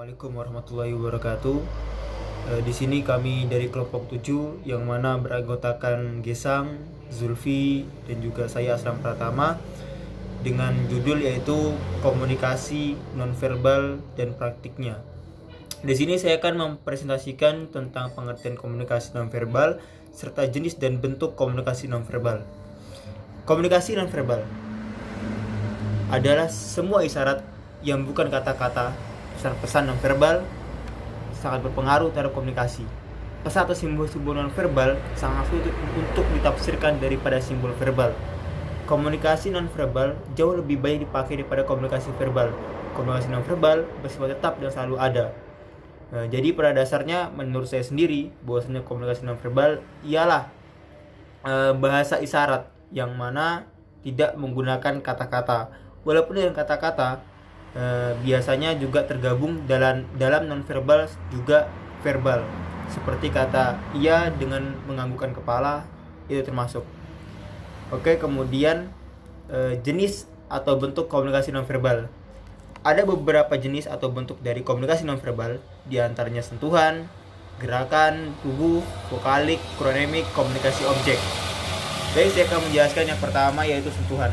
Assalamualaikum warahmatullahi wabarakatuh. Di sini kami dari kelompok 7 yang mana beranggotakan Gesang, Zulfi, dan juga saya Asram Pratama dengan judul yaitu komunikasi nonverbal dan praktiknya. Di sini saya akan mempresentasikan tentang pengertian komunikasi nonverbal serta jenis dan bentuk komunikasi nonverbal. Komunikasi nonverbal adalah semua isyarat yang bukan kata-kata. Pesan-pesan nonverbal sangat berpengaruh terhadap komunikasi. Pesan atau simbol-simbol nonverbal sangat sulit untuk ditafsirkan daripada simbol verbal. Komunikasi nonverbal jauh lebih banyak dipakai daripada komunikasi verbal. Komunikasi nonverbal bersifat tetap dan selalu ada. Jadi pada dasarnya menurut saya sendiri bahwasanya komunikasi nonverbal ialah bahasa isyarat yang mana tidak menggunakan kata-kata. Walaupun dengan kata-kata biasanya juga tergabung dalam nonverbal juga verbal, seperti kata iya dengan menganggukkan kepala, itu termasuk. Oke, kemudian jenis atau bentuk komunikasi nonverbal. Ada beberapa jenis atau bentuk dari komunikasi nonverbal, diantaranya sentuhan, gerakan tubuh, vokalik, kronemik, komunikasi objek. Baik, saya akan menjelaskan yang pertama yaitu sentuhan.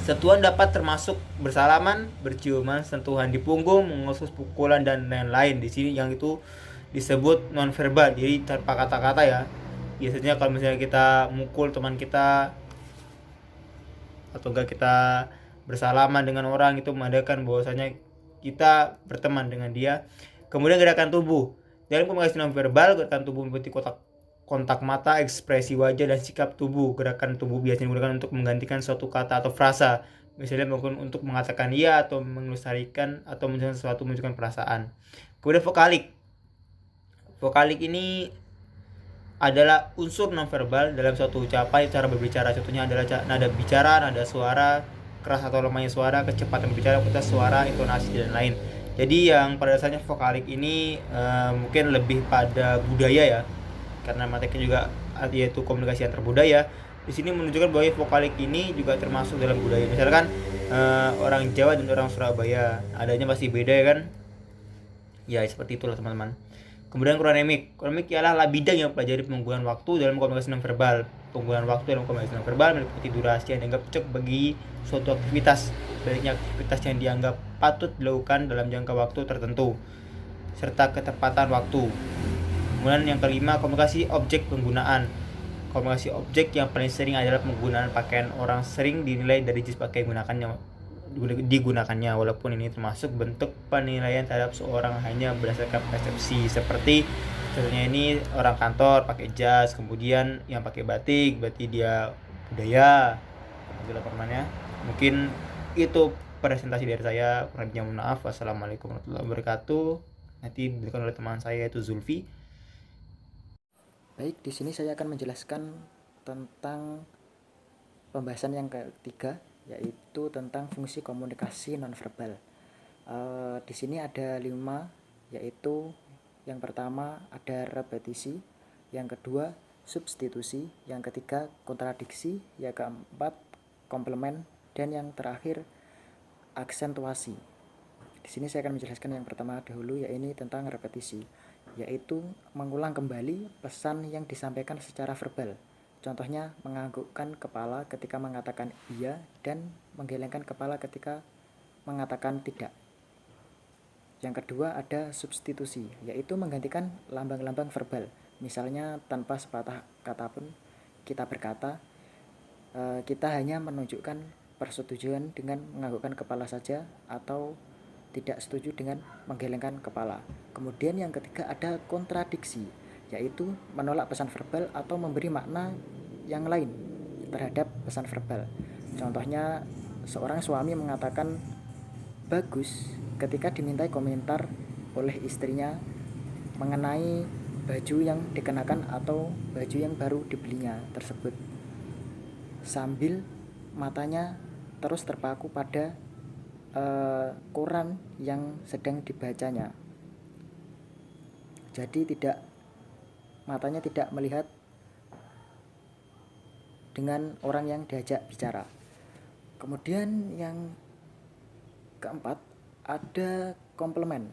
Sentuhan dapat termasuk bersalaman, berciuman, sentuhan di punggung, mengelus, pukulan, dan lain-lain. Di sini yang itu disebut nonverbal, jadi tanpa kata-kata ya. Biasanya kalau misalnya kita mukul teman kita atau enggak kita bersalaman dengan orang, itu menandakan bahwasanya kita berteman dengan dia. Kemudian gerakan tubuh. Dalam komunikasi nonverbal, gerakan tubuh meliputi kontak mata, ekspresi wajah, dan sikap tubuh. Gerakan tubuh biasanya digunakan untuk menggantikan suatu kata atau frasa, misalnya untuk mengatakan iya atau melestarikan atau menunjukkan sesuatu, menunjukkan perasaan. Kemudian vokalik. Vokalik ini adalah unsur nonverbal dalam suatu ucapan, cara berbicara. Contohnya adalah nada bicara, nada suara, keras atau lemahnya suara, kecepatan berbicara, kualitas suara, intonasi, dan lain. Jadi yang pada dasarnya vokalik ini mungkin lebih pada budaya ya, karena materinya juga yaitu komunikasi antar budaya. Di sini menunjukkan bahwa vokalik ini juga termasuk dalam budaya. Misalkan orang Jawa dan orang Surabaya adanya pasti beda ya kan? Ya seperti itulah teman-teman. Kemudian kronemik. Kronemik ialah bidang yang pelajari penggunaan waktu dalam komunikasi nonverbal. Penggunaan waktu dalam komunikasi nonverbal meliputi durasi yang dianggap cocok bagi suatu aktivitas. Baiknya aktivitas yang dianggap patut dilakukan dalam jangka waktu tertentu, serta ketepatan waktu. Kemudian yang kelima, komunikasi objek penggunaan. Komunikasi objek yang paling sering adalah penggunaan pakaian. Orang sering dinilai dari jenis pakaian digunakannya, walaupun ini termasuk bentuk penilaian terhadap seorang hanya berdasarkan persepsi. Seperti contohnya ini orang kantor pakai jas, kemudian yang pakai batik berarti dia budaya. Itulah permannya. Mungkin itu presentasi dari saya. Kurang lebihnya mohon maaf. Wassalamualaikum warahmatullahi wabarakatuh. Nanti diberikan oleh teman saya yaitu Zulfi. Baik, di sini saya akan menjelaskan tentang pembahasan yang ketiga, yaitu tentang fungsi komunikasi nonverbal. Di sini ada 5, yaitu yang pertama ada repetisi, yang kedua substitusi, yang ketiga kontradiksi, yang keempat komplement, dan yang terakhir aksentuasi. Di sini saya akan menjelaskan yang pertama dahulu, yaitu tentang repetisi, yaitu mengulang kembali pesan yang disampaikan secara verbal. Contohnya menganggukkan kepala ketika mengatakan iya dan menggelengkan kepala ketika mengatakan tidak. Yang kedua ada substitusi, yaitu menggantikan lambang-lambang verbal. Misalnya tanpa sepatah kata pun kita berkata, kita hanya menunjukkan persetujuan dengan menganggukkan kepala saja atau tidak setuju dengan menggelengkan kepala. Kemudian yang ketiga ada kontradiksi, yaitu menolak pesan verbal atau memberi makna yang lain terhadap pesan verbal. Contohnya seorang suami mengatakan bagus ketika dimintai komentar oleh istrinya mengenai baju yang dikenakan atau baju yang baru dibelinya tersebut, sambil matanya terus terpaku pada koran yang sedang dibacanya. Jadi matanya tidak melihat dengan orang yang diajak bicara. Kemudian yang keempat ada komplement.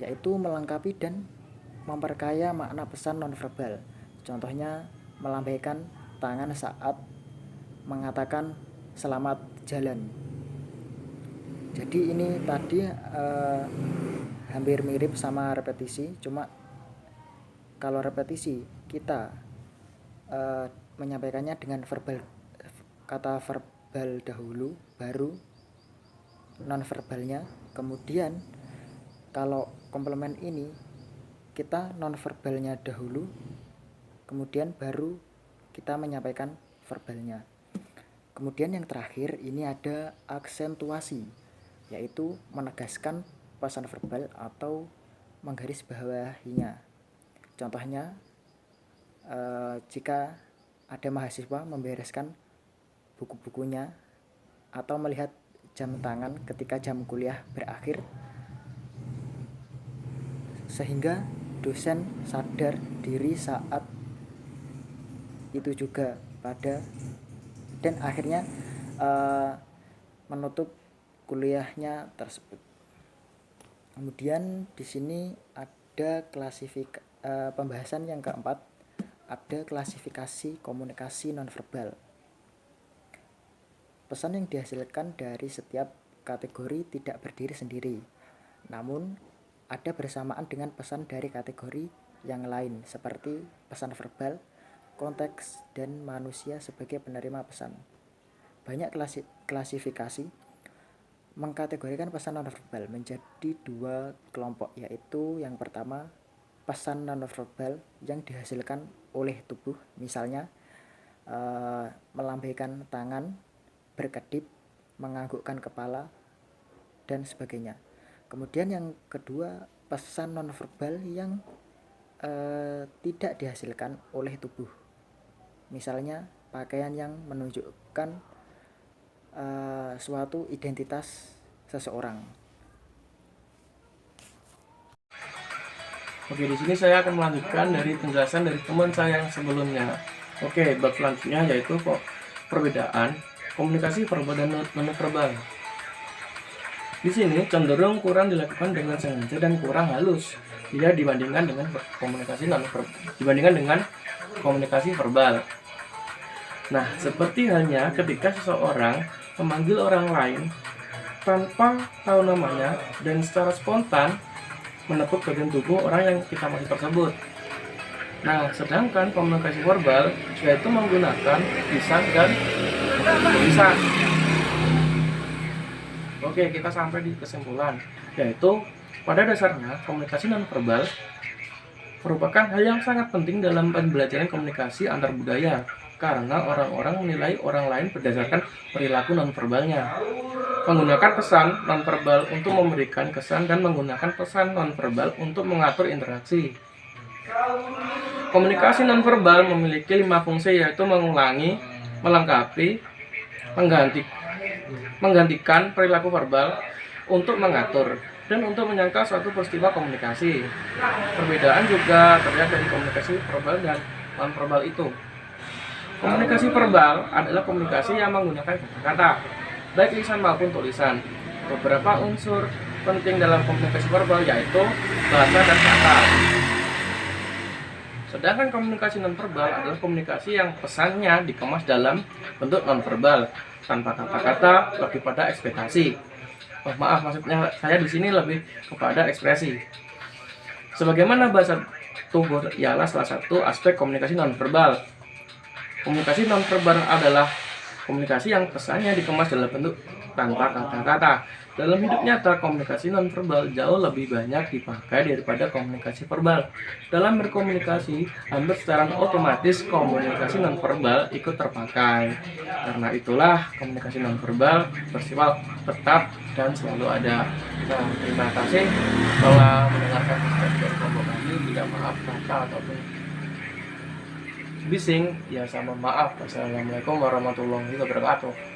yaitu melengkapi dan memperkaya makna pesan nonverbal. Contohnya melambaikan tangan saat mengatakan selamat jalan. Jadi ini tadi hampir mirip sama repetisi, cuma kalau repetisi kita menyampaikannya dengan kata verbal dahulu, baru nonverbalnya. Kemudian kalau komplement ini kita nonverbalnya dahulu, kemudian baru kita menyampaikan verbalnya. Kemudian yang terakhir ini ada aksentuasi, yaitu menegaskan pesan verbal atau menggarisbawahinya. Contohnya jika ada mahasiswa membereskan buku-bukunya atau melihat jam tangan ketika jam kuliah berakhir, sehingga dosen sadar diri saat itu juga dan akhirnya menutup kuliahnya tersebut. Kemudian di sini ada pembahasan yang keempat, ada klasifikasi komunikasi nonverbal. Pesan yang dihasilkan dari setiap kategori tidak berdiri sendiri, namun ada bersamaan dengan pesan dari kategori yang lain seperti pesan verbal, konteks, dan manusia sebagai penerima pesan. Banyak klasifikasi mengkategorikan pesan nonverbal menjadi dua kelompok, yaitu yang pertama pesan nonverbal yang dihasilkan oleh tubuh, misalnya melambaikan tangan, berkedip, menganggukkan kepala, dan sebagainya. Kemudian yang kedua pesan nonverbal yang tidak dihasilkan oleh tubuh, misalnya pakaian yang menunjukkan suatu identitas seseorang. Oke, di sini saya akan melanjutkan dari penjelasan dari teman saya yang sebelumnya. Oke, bab selanjutnya yaitu perbedaan komunikasi verbal dan nonverbal. Di sini cenderung kurang dilakukan dengan sengaja dan kurang halus dibandingkan dengan komunikasi verbal. Nah, seperti halnya ketika seseorang memanggil orang lain tanpa tahu namanya dan secara spontan menepuk bagian tubuh orang yang kita maksud tersebut. Nah, sedangkan komunikasi verbal yaitu menggunakan lisan dan tulisan. Oke, kita sampai di kesimpulan, yaitu pada dasarnya komunikasi nonverbal merupakan hal yang sangat penting dalam pembelajaran komunikasi antar budaya, karena orang-orang menilai orang lain berdasarkan perilaku nonverbalnya. Menggunakan pesan nonverbal untuk memberikan kesan dan menggunakan pesan nonverbal untuk mengatur interaksi. Komunikasi nonverbal memiliki 5 fungsi, yaitu mengulangi, melengkapi, menggantikan perilaku verbal, untuk mengatur, dan untuk menyangka suatu peristiwa komunikasi. Perbedaan juga terlihat dari komunikasi verbal dan nonverbal itu. Komunikasi verbal adalah komunikasi yang menggunakan kata-kata, baik lisan maupun tulisan. Beberapa unsur penting dalam komunikasi verbal yaitu bahasa dan kata. Sedangkan komunikasi nonverbal adalah komunikasi yang pesannya dikemas dalam bentuk nonverbal, tanpa kata-kata, lebih pada ekspektasi. Maksudnya saya di sini lebih kepada ekspresi. Sebagaimana bahasa tubuh ialah salah satu aspek komunikasi nonverbal. Komunikasi nonverbal adalah komunikasi yang pesannya dikemas dalam bentuk tanpa kata-kata. Dalam hidup nyata, komunikasi nonverbal jauh lebih banyak dipakai daripada komunikasi verbal. Dalam berkomunikasi, hampir secara otomatis komunikasi nonverbal ikut terpakai. Karena itulah komunikasi nonverbal bersifat tetap dan selalu ada. Nah, terima kasih telah mendengarkan podcast dari kelompok kami. Bila maaf kata ataupun bising, ya sama maaf. Wassalamualaikum warahmatullahi wabarakatuh.